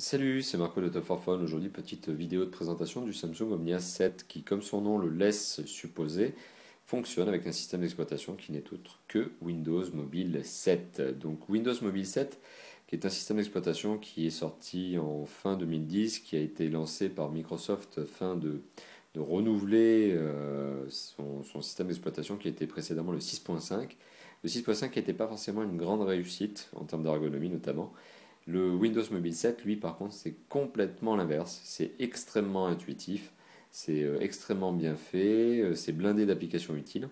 Salut, c'est Marco de Top 4 Phone. Aujourd'hui, petite vidéo de présentation du Samsung Omnia 7 qui, comme son nom le laisse supposer, fonctionne avec un système d'exploitation qui n'est autre que Windows Mobile 7. Donc Windows Mobile 7, qui est un système d'exploitation qui est sorti en fin 2010, qui a été lancé par Microsoft afin de renouveler son système d'exploitation qui était précédemment le 6.5. Le 6.5 n'était pas forcément une grande réussite en termes d'ergonomie notamment. Le Windows Mobile 7, lui, par contre, c'est complètement l'inverse. C'est extrêmement intuitif, c'est extrêmement bien fait, c'est blindé d'applications utiles.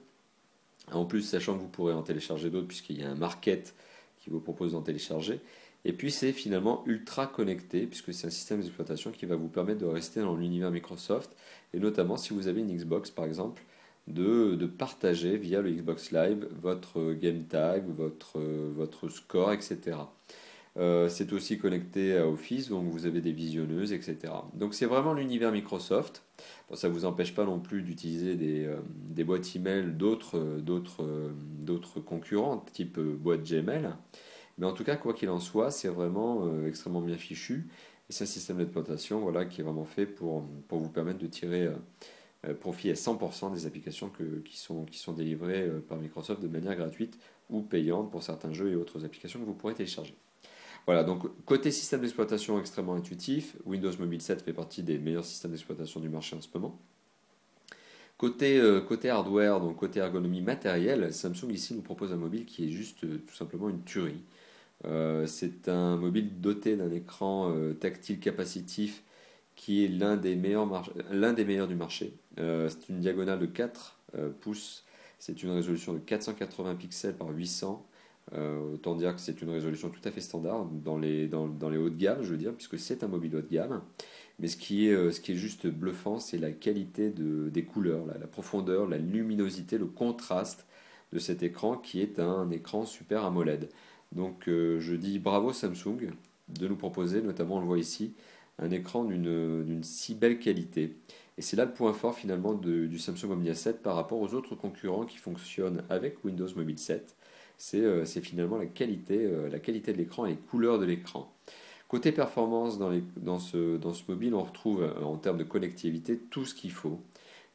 En plus, sachant que vous pourrez en télécharger d'autres, puisqu'il y a un market qui vous propose d'en télécharger. Et puis, c'est finalement ultra connecté, puisque c'est un système d'exploitation qui va vous permettre de rester dans l'univers Microsoft, et notamment si vous avez une Xbox, par exemple, de partager via le Xbox Live votre game tag, votre score, etc. C'est aussi connecté à Office, donc vous avez des visionneuses, etc. Donc c'est vraiment l'univers Microsoft. Bon, ça ne vous empêche pas non plus d'utiliser des boîtes email d'autres concurrents, type boîte Gmail. Mais en tout cas, quoi qu'il en soit, c'est vraiment extrêmement bien fichu. Et c'est un système d'exploitation voilà, qui est vraiment fait pour vous permettre de tirer profit à 100% des applications qui sont délivrées par Microsoft de manière gratuite ou payante pour certains jeux et autres applications que vous pourrez télécharger. Voilà, donc côté système d'exploitation extrêmement intuitif, Windows Mobile 7 fait partie des meilleurs systèmes d'exploitation du marché en ce moment. Côté hardware, donc côté ergonomie matérielle, Samsung ici nous propose un mobile qui est juste tout simplement une tuerie. C'est un mobile doté d'un écran tactile capacitif qui est l'un des meilleurs du marché. C'est une diagonale de 4 pouces, c'est une résolution de 480 pixels par 800. Autant dire que c'est une résolution tout à fait standard dans les hauts de gamme, je veux dire, puisque c'est un mobile haut de gamme. Mais ce qui est juste bluffant, c'est la qualité des couleurs, la profondeur, la luminosité, le contraste de cet écran qui est un écran Super AMOLED. Donc je dis bravo Samsung de nous proposer, notamment on le voit ici, un écran d'une si belle qualité. Et c'est là le point fort finalement du Samsung Omnia 7 par rapport aux autres concurrents qui fonctionnent avec Windows Mobile 7. C'est finalement la qualité de l'écran et les couleurs de l'écran. Côté performance, dans ce mobile, on retrouve en termes de connectivité tout ce qu'il faut.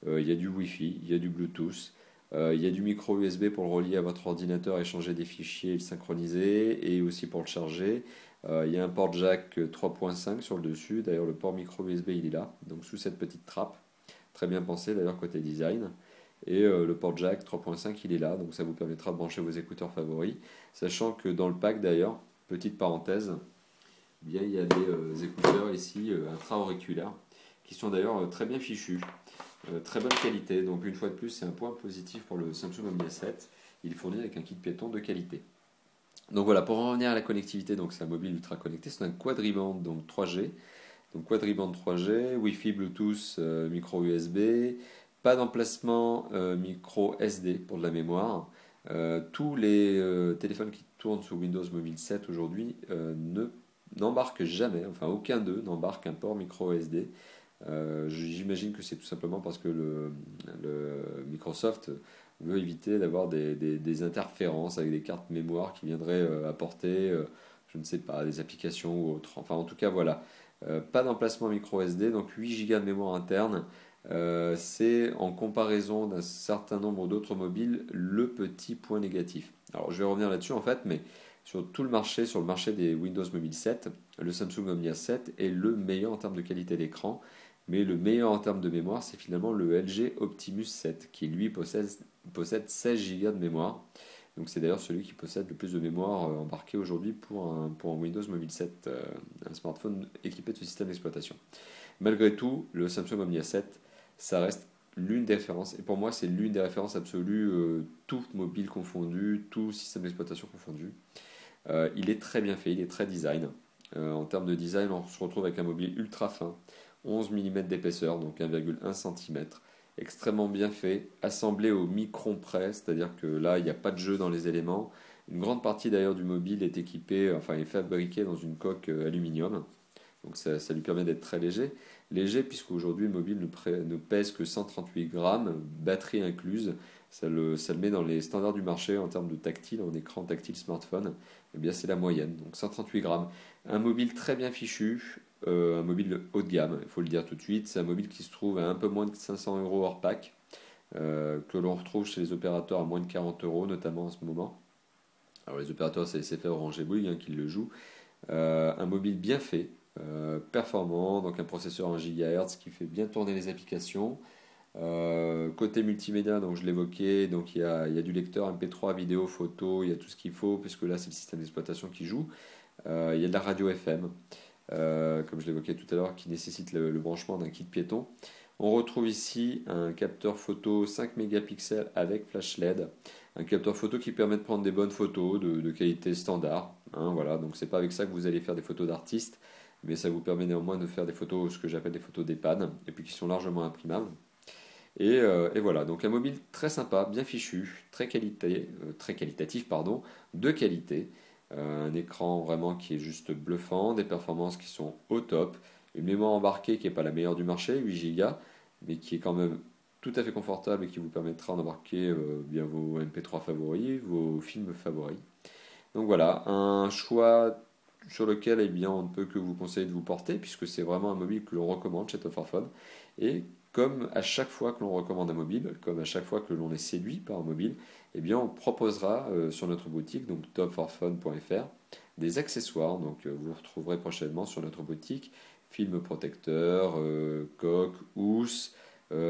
Il y a du Wi-Fi, il y a du Bluetooth, il y a du micro USB pour le relier à votre ordinateur, échanger des fichiers et le synchroniser, et aussi pour le charger. Il y a un port jack 3.5 sur le dessus. D'ailleurs, le port micro USB, il est là, donc sous cette petite trappe. Très bien pensé d'ailleurs côté design. Et le port jack 3.5 il est là, donc ça vous permettra de brancher vos écouteurs favoris. Sachant que dans le pack d'ailleurs, petite parenthèse, eh bien, il y a des écouteurs ici intra-auriculaires qui sont d'ailleurs très bien fichus, très bonne qualité. Donc une fois de plus, c'est un point positif pour le Samsung Omnia 7. Il est fourni avec un kit piéton de qualité. Donc voilà, pour en revenir à la connectivité, donc c'est un mobile ultra connecté, c'est un quadriband donc 3G. Donc quadriband 3G, Wi-Fi, Bluetooth, micro USB, pas d'emplacement micro SD pour de la mémoire. Tous les téléphones qui tournent sous Windows Mobile 7 aujourd'hui n'embarquent jamais, enfin aucun d'eux n'embarque un port micro SD. J'imagine que c'est tout simplement parce que le Microsoft veut éviter d'avoir des interférences avec des cartes mémoire qui viendraient apporter, je ne sais pas, des applications ou autres. Enfin en tout cas voilà. Pas d'emplacement micro SD, donc 8 Go de mémoire interne. C'est en comparaison d'un certain nombre d'autres mobiles le petit point négatif. Alors je vais revenir là-dessus en fait, mais sur tout le marché, sur le marché des Windows Mobile 7, le Samsung Omnia 7 est le meilleur en termes de qualité d'écran, mais le meilleur en termes de mémoire, c'est finalement le LG Optimus 7 qui lui possède 16 Go de mémoire. Donc c'est d'ailleurs celui qui possède le plus de mémoire embarquée aujourd'hui pour un Windows Mobile 7, un smartphone équipé de ce système d'exploitation. Malgré tout, le Samsung Omnia 7, ça reste l'une des références, et pour moi c'est l'une des références absolues, tout mobile confondu, tout système d'exploitation confondu. Il est très bien fait, il est très design. En termes de design, on se retrouve avec un mobile ultra fin, 11 mm d'épaisseur, donc 1,1 cm, extrêmement bien fait, assemblé au micron près, c'est-à-dire que là, il n'y a pas de jeu dans les éléments. Une grande partie d'ailleurs du mobile est équipée, enfin est fabriquée dans une coque aluminium, donc ça lui permet d'être très léger. Léger puisqu'aujourd'hui le mobile ne pèse que 138 grammes, batterie incluse, ça le met dans les standards du marché en termes de tactile, en écran tactile smartphone, eh bien c'est la moyenne, donc 138 grammes. Un mobile très bien fichu, un mobile haut de gamme, il faut le dire tout de suite. C'est un mobile qui se trouve à un peu moins de 500 euros hors pack, que l'on retrouve chez les opérateurs à moins de 40 euros, notamment en ce moment. Alors les opérateurs, c'est SFR, Orange et Bouygues qui le jouent. Un mobile bien fait, performant, donc un processeur 1 GHz qui fait bien tourner les applications. Côté multimédia, donc je l'évoquais, donc il y a du lecteur MP3, vidéo, photo, il y a tout ce qu'il faut, puisque là c'est le système d'exploitation qui joue. Il y a de la radio FM, comme je l'évoquais tout à l'heure, qui nécessite le branchement d'un kit piéton. On retrouve ici un capteur photo 5 mégapixels avec flash LED, un capteur photo qui permet de prendre des bonnes photos de qualité standard. Hein, voilà, donc c'est pas avec ça que vous allez faire des photos d'artistes, mais ça vous permet néanmoins de faire des photos, ce que j'appelle des photos d'EHPAD, et puis qui sont largement imprimables. Et voilà, donc un mobile très sympa, bien fichu, très qualitatif, pardon, de qualité. Un écran vraiment qui est juste bluffant, des performances qui sont au top, une mémoire embarquée qui n'est pas la meilleure du marché, 8 Go, mais qui est quand même tout à fait confortable et qui vous permettra d'embarquer bien vos MP3 favoris, vos films favoris. Donc voilà, un choix sur lequel eh bien, on ne peut que vous conseiller de vous porter, puisque c'est vraiment un mobile que l'on recommande chez Top 4 Phone. Et comme à chaque fois que l'on recommande un mobile, comme à chaque fois que l'on est séduit par un mobile, eh bien, on proposera sur notre boutique, donc top4phone.fr, des accessoires. Donc vous retrouverez prochainement sur notre boutique film protecteur, coque, housse,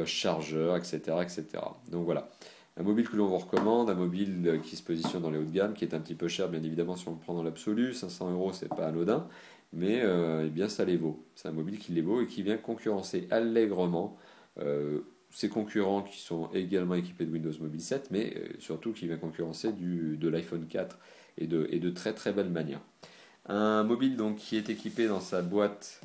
chargeur, etc., etc. Donc voilà. Un mobile que l'on vous recommande, un mobile qui se positionne dans les hauts de gamme, qui est un petit peu cher, bien évidemment, si on le prend dans l'absolu. 500 euros, c'est pas anodin, mais eh bien, ça les vaut. C'est un mobile qui les vaut et qui vient concurrencer allègrement ses concurrents qui sont également équipés de Windows Mobile 7, mais surtout qui vient concurrencer de l'iPhone 4 et de très très belle manière. Un mobile donc, qui est équipé dans sa boîte,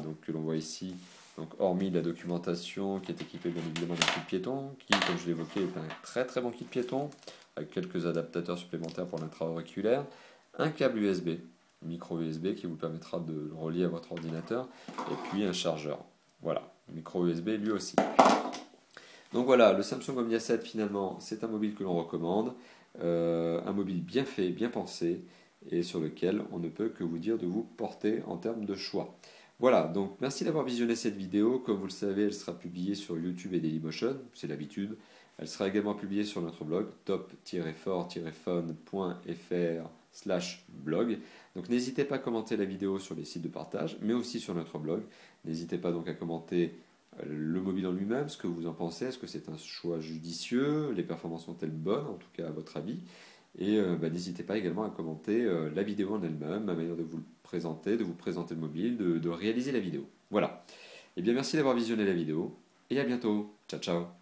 donc, que l'on voit ici. Donc, hormis la documentation qui est équipée bien évidemment d'un kit piéton, qui, comme je l'évoquais, est un très très bon kit piéton, avec quelques adaptateurs supplémentaires pour l'intra-auriculaire, un câble USB, micro USB qui vous permettra de le relier à votre ordinateur, et puis un chargeur. Voilà, micro USB lui aussi. Donc voilà, le Samsung Omnia 7 finalement, c'est un mobile que l'on recommande, un mobile bien fait, bien pensé, et sur lequel on ne peut que vous dire de vous porter en termes de choix. Voilà, donc merci d'avoir visionné cette vidéo. Comme vous le savez, elle sera publiée sur YouTube et Dailymotion, c'est l'habitude. Elle sera également publiée sur notre blog top-fort-phone.fr/blog. Donc n'hésitez pas à commenter la vidéo sur les sites de partage, mais aussi sur notre blog. N'hésitez pas donc à commenter le mobile en lui-même, ce que vous en pensez. Est-ce que c'est un choix judicieux? Les performances sont-elles bonnes, en tout cas à votre avis? Et n'hésitez pas également à commenter la vidéo en elle-même, la manière de vous le présenter, de vous présenter le mobile, de réaliser la vidéo. Voilà. Et bien merci d'avoir visionné la vidéo et à bientôt. Ciao ciao.